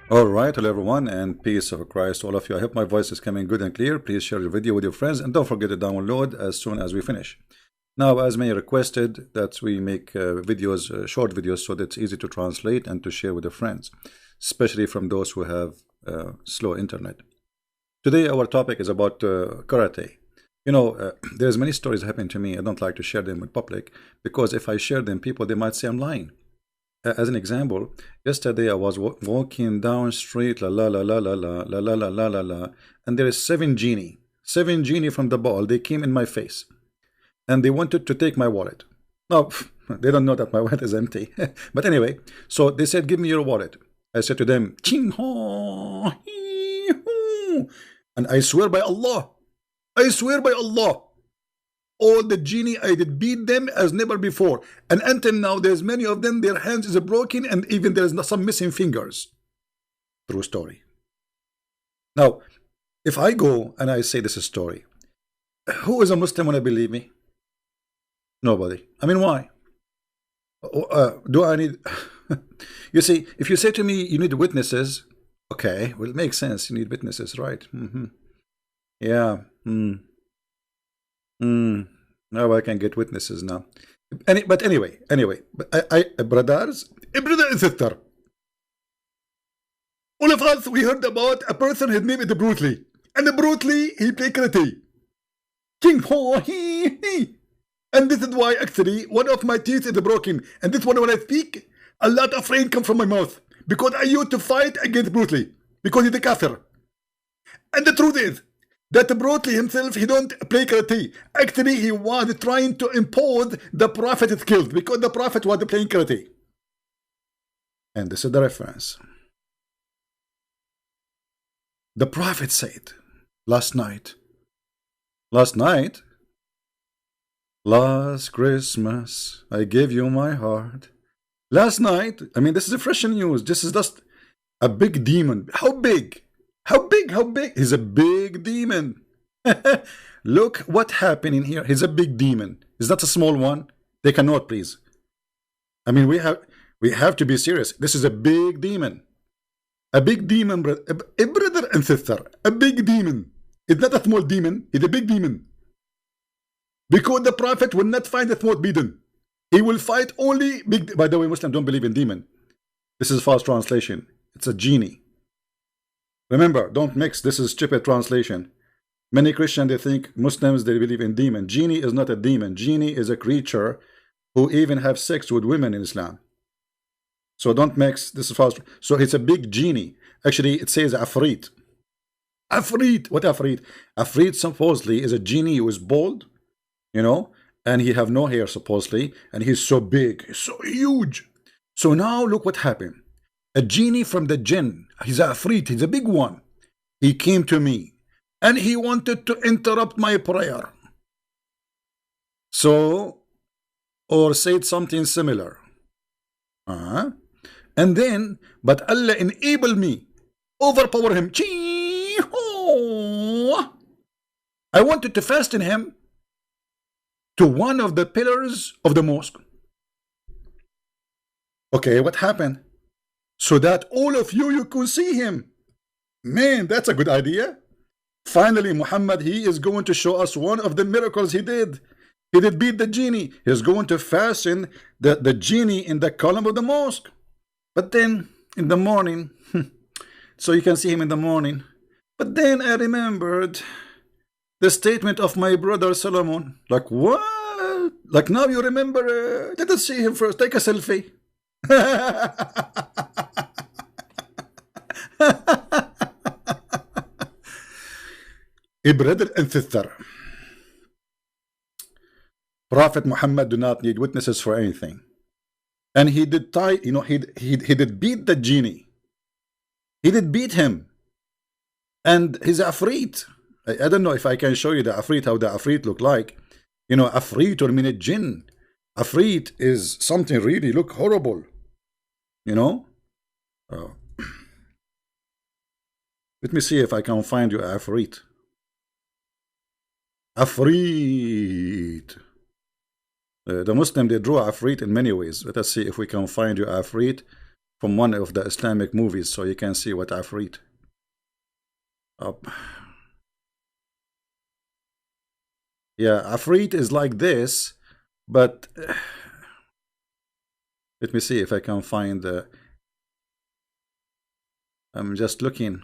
All right, hello everyone, and peace of Christ to all of you. I hope my voice is coming good and clear. Please share the video with your friends and don't forget to download as soon as we finish. Now, as many requested that we make videos, short videos, so that it's easy to translate and to share with your friends, especially from those who have slow internet. Today, our topic is about karate. There's many stories happening to me. I don't like to share them with public because if I share them, people they might say I'm lying. As an example, yesterday I was walking down street, la la la la la la la la la la la la, and there is seven genie from the ball. They came in my face, and they wanted to take my wallet. Now, they don't know that my wallet is empty. But anyway, so they said, "Give me your wallet." I said to them, "Ching ho, hee, hoo." And I swear by Allah, all the genie I did beat them as never before, and until now there's many of them their hands is broken and even there's some missing fingers. True story. Now if I go and I say this is story, who is a Muslim wanna believe me? Nobody. I mean, why? Do I need you see, if you say to me you need witnesses, okay, well, it makes sense. You need witnesses, right? Yeah. Now I can get witnesses now. But anyway, brothers, brother and sister, all of us, we heard about a person, his name is Bruce Lee. And Bruce Lee, he played karate. King Ho, he. And this is why actually one of my teeth is broken. And this one, when I speak, a lot of rain comes from my mouth. Because I used to fight against Bruce Lee. Because he's a kafir. And the truth is, that Bruce Lee himself, he don't play karate. Actually, he was trying to impose the Prophet's skills because the Prophet was playing karate. And this is the reference. The Prophet said last Christmas, I gave you my heart. Last night, I mean, this is a fresh news. This is just a big demon. How big? How big? He's a big demon. Look what happened in here. He's a big demon. Is that a small one? Take a note, please. I mean, we have to be serious. This is a big demon. A big demon, a brother and sister. A big demon. It's not a small demon. It's a big demon. Because the Prophet will not find a small demon. He will fight only big. By the way, Muslims don't believe in demon. This is false translation. It's a genie. Remember, don't mix. This is stupid translation. Many Christians, they think Muslims, they believe in demon. Genie is not a demon. Genie is a creature who even have sex with women in Islam. So don't mix. This is false. So it's a big genie. Actually, it says Afrit. Afrit. What Afrit? Afrit supposedly is a genie who is bald, and he have no hair supposedly, and he's so big, so huge. So now look what happened. A genie from the jinn, he's a Afrit, he's a big one. He came to me and he wanted to interrupt my prayer. So, or said something similar. And then, but Allah enabled me, overpower him. I wanted to fasten him to one of the pillars of the mosque. Okay, what happened? So that all of you could see him. Man, that's a good idea. Finally, Muhammad, he is going to show us one of the miracles he did. He did beat the genie. He's going to fasten the genie in the column of the mosque. But then, in the morning, so you can see him in the morning. But then I remembered the statement of my brother Solomon. Like, what? Like, now you remember? Let us see him first. Take a selfie. A brother and sister, Prophet Muhammad do not need witnesses for anything, and he did he did beat the genie. He did beat him, and his Afrit. I don't know if I can show you the Afrit, how the Afrit look like. Afrit or min jinn. Afrit is something really look horrible. Let me see if I can find you Afrit. Afrit. The Muslim, they draw Afrit in many ways. Let us see if we can find you Afrit. from one of the Islamic movies, so you can see what Afrit. Yeah, Afrit is like this, but let me see if I can find the. I'm just looking.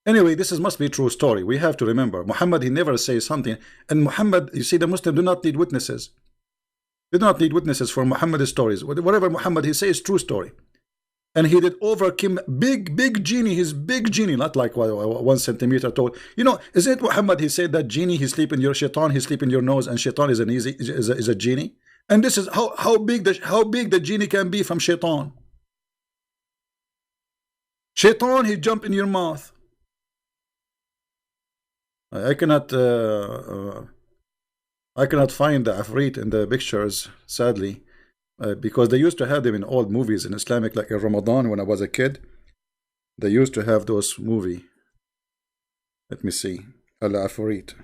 Anyway, this must be a true story. We have to remember, Muhammad, he never says something. And Muhammad, you see, the Muslims do not need witnesses. They do not need witnesses for Muhammad's stories. Whatever Muhammad he says, true story. And he did overcome big genie, his big genie, not like 1 centimeter tall. You know, is it Muhammad he said that genie, he sleep in your shaitan, he sleep in your nose, and shaitan is a genie? And this is how big the genie can be from shaitan. Shaitan, he jump in your mouth. I cannot find the Afrit in the pictures, sadly, because they used to have them in old movies in Islamic, like in Ramadan when I was a kid. They used to have those movie. Let me see, Al Afrit.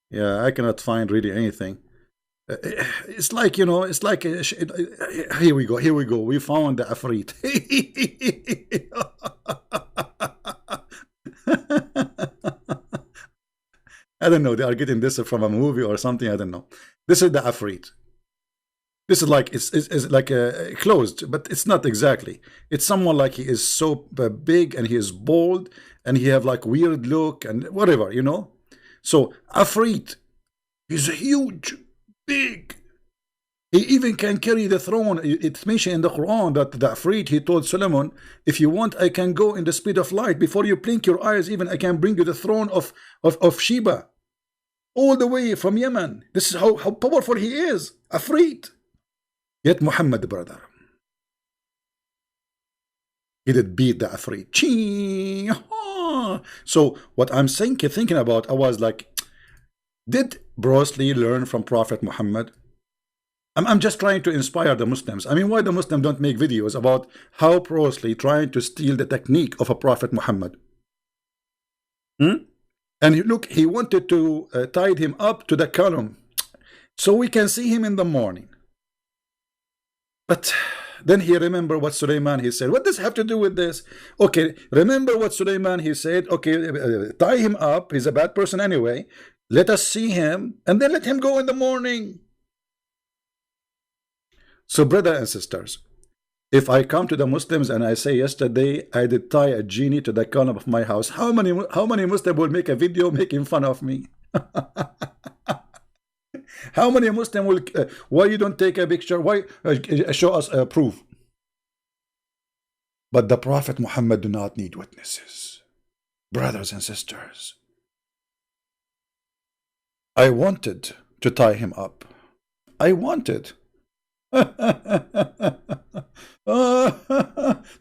Yeah, I cannot find really anything. It's like, you know, it's like here we go. We found the Afrit. I don't know. They are getting this from a movie or something. I don't know. This is the Afrit. This is like it's like closed, but it's not exactly. It's someone like he is so big and he is bold and he have like weird look and whatever, you know. So Afrit is huge, big. He even can carry the throne. It's mentioned in the Quran that the Afrit, he told Solomon, if you want, I can go in the speed of light. Before you blink your eyes, even I can bring you the throne of Sheba. All the way from Yemen. This is how powerful he is. Afrit. Yet Muhammad, brother, he did beat the Afrit. So what I'm thinking about, I was like, did Bruce Lee learn from Prophet Muhammad? I'm just trying to inspire the Muslims. I mean, why the Muslims don't make videos about how Bruce Lee trying to steal the technique of a Prophet Muhammad? And look, he wanted to tie him up to the column so we can see him in the morning. But then he remembered what Suleiman he said. What does it have to do with this? Okay, remember what Suleiman he said. Okay, tie him up. He's a bad person anyway. Let us see him, and then let him go in the morning. So, brothers and sisters, if I come to the Muslims and I say yesterday I did tie a genie to the column of my house, how many Muslims will make a video making fun of me? How many Muslims will? Why you don't take a picture? Why show us proof? But the Prophet Muhammad do not need witnesses, brothers and sisters. I wanted to tie him up. I wanted.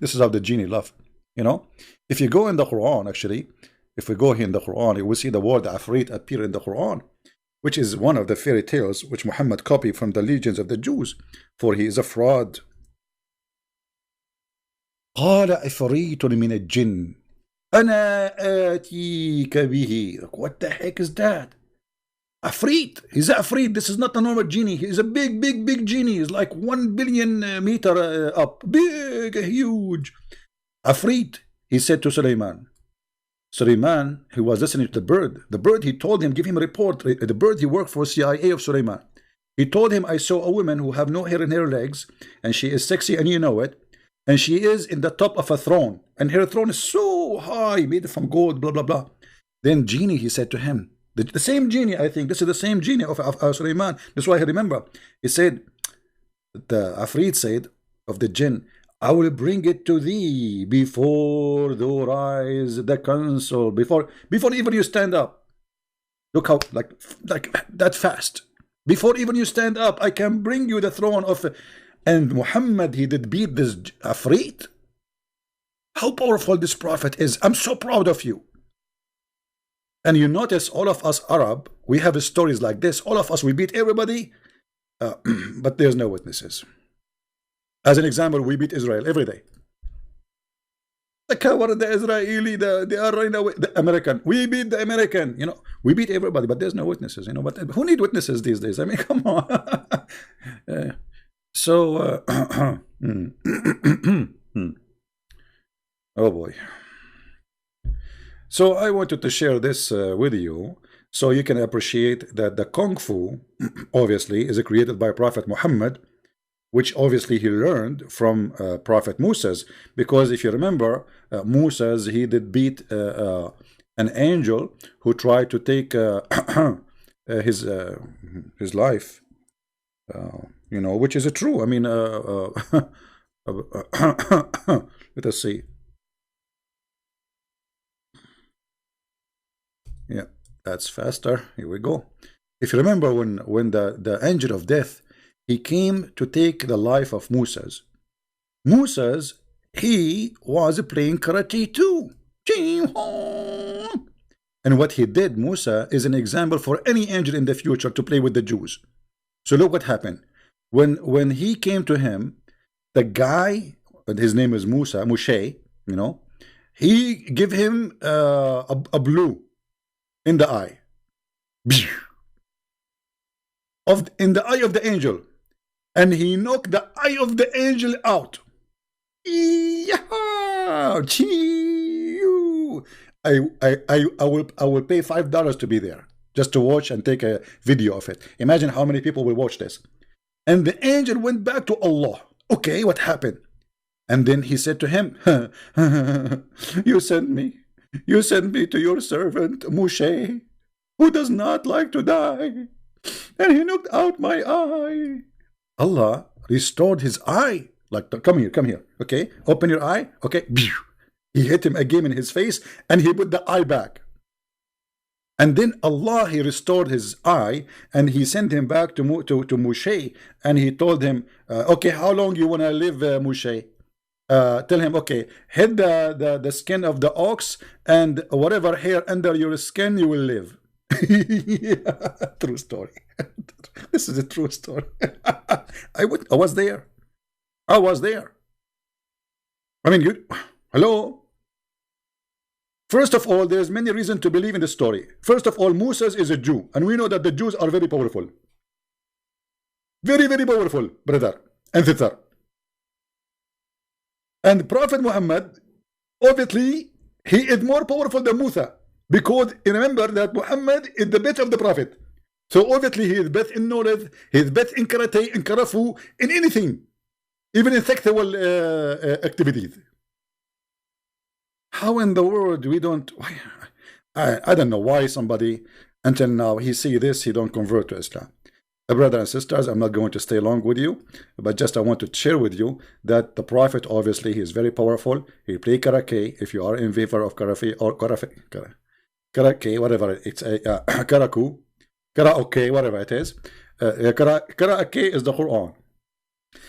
This is how the genie love. You know, if you go in the Quran, actually, if we go here in the Quran, you will see the word Afrit appear in the Quran, which is one of the fairy tales which Muhammad copied from the legends of the Jews, for he is a fraud. قال عفريت من الجن أنا آتيك به. What the heck is that? Afrit. He's Afrit. This is not a normal genie. He's a big genie. He's like 1 billion meter up. Big, huge. Afrit. He said to Suleiman. Suleiman, he was listening to the bird. The bird, he told him, give him a report. The bird, he worked for CIA of Suleiman. He told him, I saw a woman who have no hair in her legs, and she is sexy, and you know it. And she is in the top of a throne. And her throne is so high, made from gold, blah, blah, blah. Then genie, he said to him, the same genie, I think, this is the same genie of Suleiman. That's why I remember. He said, the Afrit said of the jinn, I will bring it to thee before thou rise the council, before even you stand up. Look how, like that fast. Before even you stand up, I can bring you the throne of... And Muhammad, he did beat this Afrit. How powerful this prophet is. I'm so proud of you. And you notice all of us Arab, we have stories like this. All of us, we beat everybody, but there's no witnesses. As an example, we beat Israel every day. The coward, the Israeli, they are running away. The American, we beat the American. You know, we beat everybody, but there's no witnesses. You know, but who need witnesses these days? I mean, come on. So, oh boy. So I wanted to share this with you, so you can appreciate that the Kung Fu, obviously, is created by Prophet Muhammad, which obviously he learned from Prophet Moses, because if you remember, Moses, he did beat an angel who tried to take his life, you know, which is true. I mean, let us see. Yeah, that's faster. Here we go. If you remember, when the angel of death, he came to take the life of Moses. Moses, he was playing karate too. And what he did, Musa, is an example for any angel in the future to play with the Jews. So look what happened. When he came to him, the guy, his name is Musa, Moshe, you know, he gave him a blue in the eye. In the eye of the angel. And he knocked the eye of the angel out. I will pay $5 to be there, just to watch and take a video of it. Imagine how many people will watch this. And the angel went back to Allah. Okay, what happened? And then he said to him, you sent me to your servant Moshe, who does not like to die, and he knocked out my eye. Allah restored his eye. Like, come here, okay, open your eye, okay. He hit him again in his face, and he put the eye back. And then Allah, he restored his eye, and he sent him back to Moshe, and he told him, okay, how long you want to live, Moshe? Tell him, okay, hit the skin of the ox, and whatever hair under your skin, you will live. Yeah, true story. This is a true story. I was there. I was there. I mean, hello. First of all, there's many reasons to believe in the story. First of all, Moses is a Jew, and we know that the Jews are very powerful. Very, very powerful, brother and sister. And Prophet Muhammad, obviously, he is more powerful than Musa, because remember that Muhammad is the best of the Prophet. So obviously, he is best in knowledge, he is best in karate, in karafu, in anything, even in sexual activities. How in the world we don't? I don't know why somebody until now he see this, he don't convert to Islam. Brothers and sisters, I'm not going to stay long with you, but just I want to share with you that the Prophet, obviously, he is very powerful. He play karate. If you are in favor of karate or karate, whatever it's karaoke, whatever it is, karaoke is the Quran.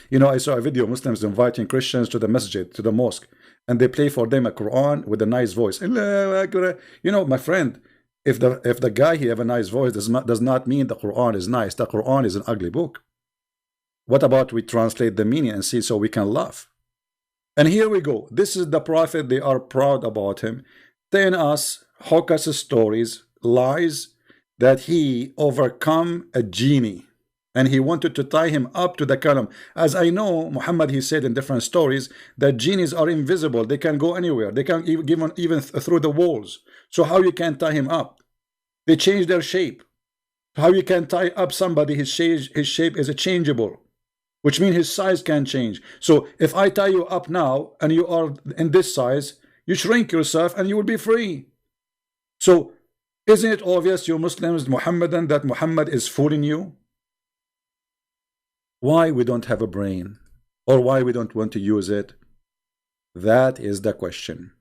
You know, I saw a video of Muslims inviting Christians to the masjid, to the mosque, and they play for them a Quran with a nice voice. You know, my friend, if the guy he have a nice voice does not mean the Quran is nice. The Quran is an ugly book. What about we translate the meaning and see so we can laugh? And here we go. This is the Prophet. They are proud about him, telling us hocus stories, lies, that he overcome a genie. And he wanted to tie him up to the column. As I know, Muhammad, he said in different stories that genies are invisible. They can go anywhere. They can even through the walls. So how you can tie him up? They change their shape. How you can tie up somebody, his shape is changeable, which means his size can change. So if I tie you up now and you are in this size, you shrink yourself and you will be free. So isn't it obvious, you Muslims, Muhammadan, that Muhammad is fooling you? Why we don't have a brain, or why we don't want to use it? That is the question.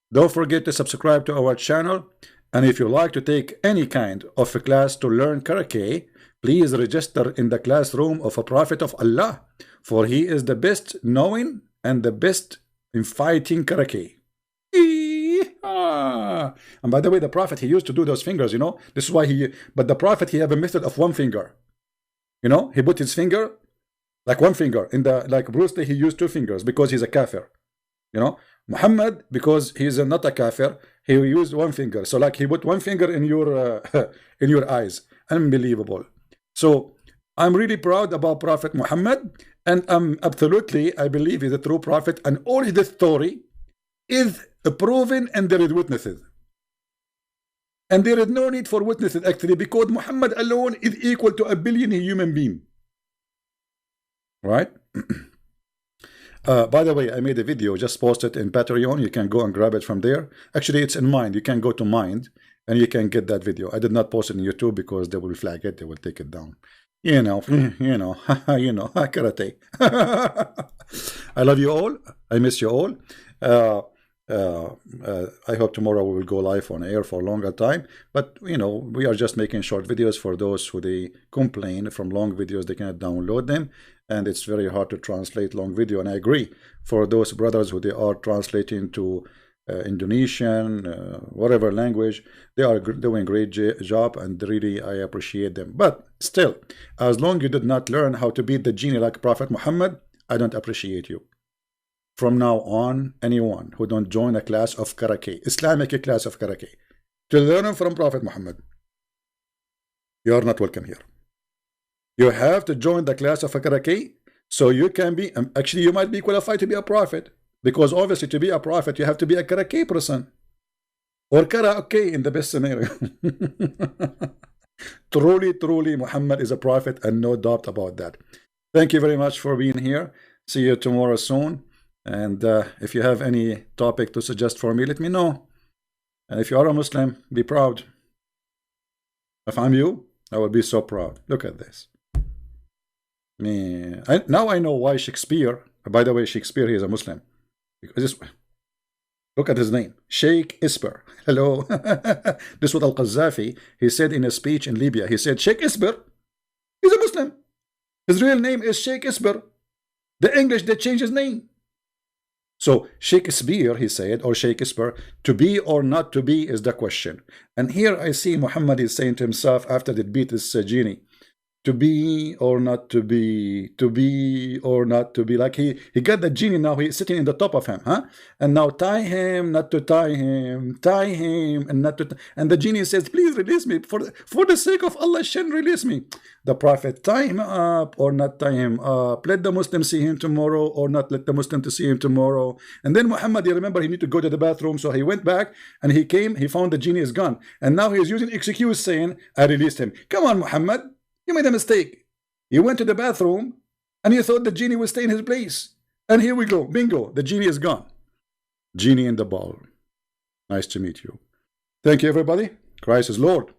Don't forget to subscribe to our channel, and if you like to take any kind of a class to learn karate, please register in the classroom of a Prophet of Allah, for he is the best knowing and the best in fighting karate. And by the way, the Prophet, he used to do those fingers, you know. This is why but the Prophet, he have a method of one finger. You know, he put his finger, like one finger, in the, like Bruce Lee, he used two fingers because he's a kafir. You know, Muhammad, because he's not a kafir, he used one finger. So like he put one finger in your in your eyes. Unbelievable. So I'm really proud about Prophet Muhammad, and absolutely I believe he's a true prophet, and all his story is proven, and there is witnesses. And there is no need for witnesses actually, because Muhammad alone is equal to 1 billion human being. Right? By the way, I made a video, just posted in Patreon. You can go and grab it from there. Actually, it's in Mind. You can go to Mind and you can get that video. I did not post it on YouTube because they will flag it. They will take it down. You know, karate. I love you all. I miss you all. I hope tomorrow we will go live on air for a longer time, but you know, we are just making short videos for those who they complain from long videos they cannot download them, and it's very hard to translate long video. And I agree, for those brothers who they are translating to Indonesian, whatever language, they are doing great job, and really I appreciate them. But still, as long as you did not learn how to beat the genie like Prophet Muhammad, I don't appreciate you. From now on, anyone who don't join a class of karate, Islamic class of karate, to learn from Prophet Muhammad, you are not welcome here. You have to join the class of karate so you can be, actually you might be qualified to be a prophet, because obviously to be a prophet you have to be a karate person, or karaoke in the best scenario. Truly Muhammad is a prophet, and no doubt about that. Thank you very much for being here. See you tomorrow soon. And if you have any topic to suggest for me, let me know. And if you are a Muslim, be proud. If I'm you, I will be so proud. Look at this. Now I know why Shakespeare, by the way, Shakespeare, he is a Muslim. Because look at his name, Sheikh Isber. Hello. This is what Al-Qaddafi, he said in a speech in Libya. He said, Sheikh Isber, he's a Muslim. His real name is Sheikh Isber. The English, they changed his name. So Shakespeare, he said, or Shakespeare, to be or not to be is the question. And here I see Muhammad is saying to himself after they beat this genie, to be or not to be or not to be. Like he got the genie, now he's sitting in the top of him, huh? And now tie him, not to tie him, and not to. And the genie says, please release me, for the sake of Allah, release me. The Prophet, tie him up or not tie him up. Let the Muslim see him tomorrow or not let the Muslim to see him tomorrow. And then Muhammad, you remember, he need to go to the bathroom, so he went back and he came. He found the genie is gone, and now he's using excuse saying, I released him. Come on, Muhammad. You made a mistake. You went to the bathroom and you thought the genie would stay in his place. And here we go. Bingo. The genie is gone. Genie in the ball. Nice to meet you. Thank you, everybody. Christ is Lord.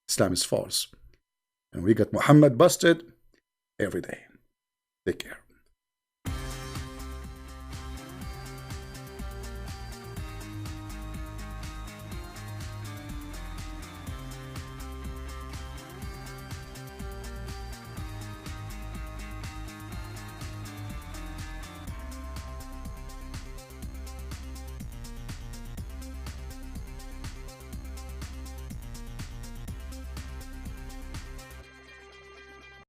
Islam is false. And we got Muhammad busted every day. Take care.